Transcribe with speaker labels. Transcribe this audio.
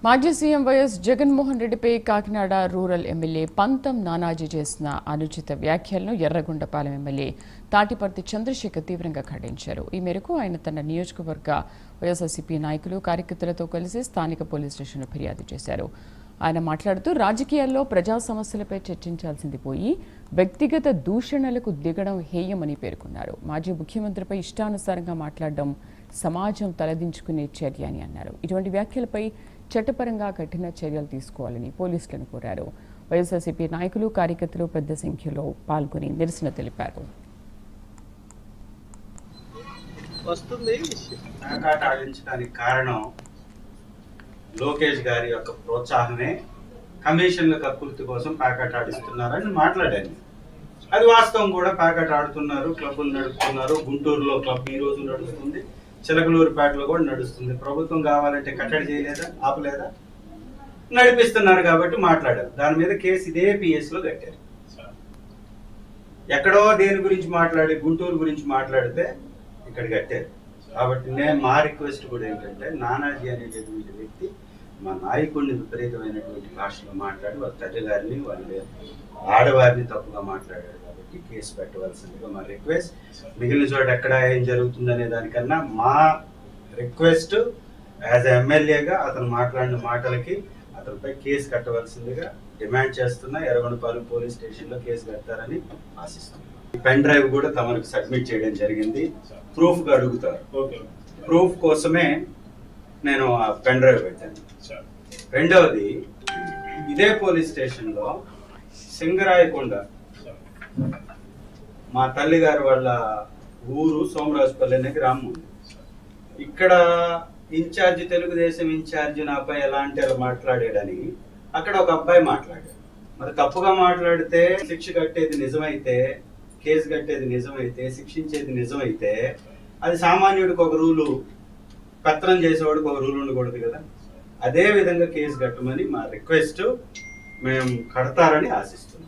Speaker 1: మాజీ CM YS Jaganmohan రెడ్డిపై Kakinada rural MLA పంతం నానాజీ చేసిన అనుచిత వ్యాఖ్యలను ఎర్రగొండపాలెం ఎమ్మెల్యే తాటిపర్తి చంద్రశేఖర్ తీవ్రంగా ఖండించారు. ఈ మేరకు ఆయన తన నియోజకవర్గ వైఎస్ఆర్సీపీ నాయకులు కార్యకర్తలతో కలిసి స్థానిక పోలీస్ స్టేషన్లో ఫిర్యాదు చేశారు. ఆయన మాట్లాడుతూ రాజకీయాల్లో ప్రజా సమస్యలపై చర్చించాల్సింది పోయి వ్యక్తిగత దూషణలకు దిగడం హేయమని పేర్కొన్నారు. మాజీ ముఖ్యమంత్రిపై ఇష్టానుసారంగా మాట్లాడడం సమాజం తలదించుకునే చర్య అని అన్నారు. ఇటువంటి వ్యాఖ్యలపై చట్టపరంగా కఠిన చర్యలు తీసుకోవాలని పోలీసులను కోరారు. వైఎస్ఆర్సీపీ నాయకులు కార్యకర్తలు పెద్ద సంఖ్యలో పాల్గొని నిరసన తెలిపారు.
Speaker 2: ఆడించడానికి కారణం లోకేష్ గారి యొక్క ప్రోత్సాహమే. కమిషన్ల కక్కుర్తి కోసం ప్యాకెట్ ఆడిస్తున్నారని మాట్లాడాను. అది వాస్తవం కూడా. ప్యాకెట్ ఆడుతున్నారు, క్లబ్బులు నడుపుతున్నారు. గుంటూరులో క్లబ్ ఈ రోజు నడుస్తుంది, చిలకలూరుపేటలో కూడా నడుస్తుంది. ప్రభుత్వం కావాలంటే కట్టడి చేయలేదా, ఆపలేదా? నడిపిస్తున్నారు కాబట్టి మాట్లాడారు. దాని మీద కేసు ఇదే పిఎస్ లో కట్టారు. ఎక్కడో దేని గురించి మాట్లాడి గుంటూరు గురించి మాట్లాడితే ఇక్కడ కట్టారు. కాబట్టి మా రిక్వెస్ట్ కూడా ఏంటంటే, నానాజీ అనేటటువంటి వ్యక్తి మా నాయకుడిని విపరీతమైనటువంటి భాషలో మాట్లాడి వాళ్ళ తల్లి గారిని, వాళ్ళ ఆడవారిని తప్పుగా మాట్లాడారు. కాబట్టి కేసు పెట్టవలసిందిగా మా రిక్వెస్ట్. మిగిలిన చోట ఎక్కడ ఏం జరుగుతుందనే దానికన్నా మా రిక్వెస్ట్ యాజ్ ఎమ్మెల్యేగా అతను మాట్లాడిన మాటలకి అతనిపై కేసు కట్టవలసిందిగా డిమాండ్ చేస్తున్నా. ఎర్రగొండపాలెం పోలీస్ స్టేషన్లో కేసు కడతారని ఆశిస్తున్నాను. పెన్ డ్రైవ్ కూడా తమకు సబ్మిట్ చేయడం జరిగింది. ప్రూఫ్ గా అడుగుతారు. ప్రూఫ్ కోసమే నేను ఆ పెన్ డ్రైవ్ పెట్టాను. రెండవది, ఇదే పోలీస్ స్టేషన్ లో సింగరాయకొండ మా తల్లి గారు వాళ్ళ ఊరు సోమరాజుపల్లి అనే గ్రామం ఉంది. ఇక్కడ ఇన్ఛార్జ్, తెలుగుదేశం ఇన్ఛార్జ్ నాపై ఎలా అంటే అలా మాట్లాడాడని అక్కడ ఒక అబ్బాయి మాట్లాడాడు. మరి తప్పుగా మాట్లాడితే శిక్ష కట్టేది నిజమైతే, కేసు కట్టేది నిజమైతే, శిక్షించేది నిజమైతే, అది సామాన్యుడికి ఒక రూలు, పత్రం చేసేవాడికి ఒక రూల్ ఉండకూడదు కదా. అదే విధంగా కేసు కట్టమని మా రిక్వెస్ట్. మేము కడతారని ఆశిస్తున్నాం.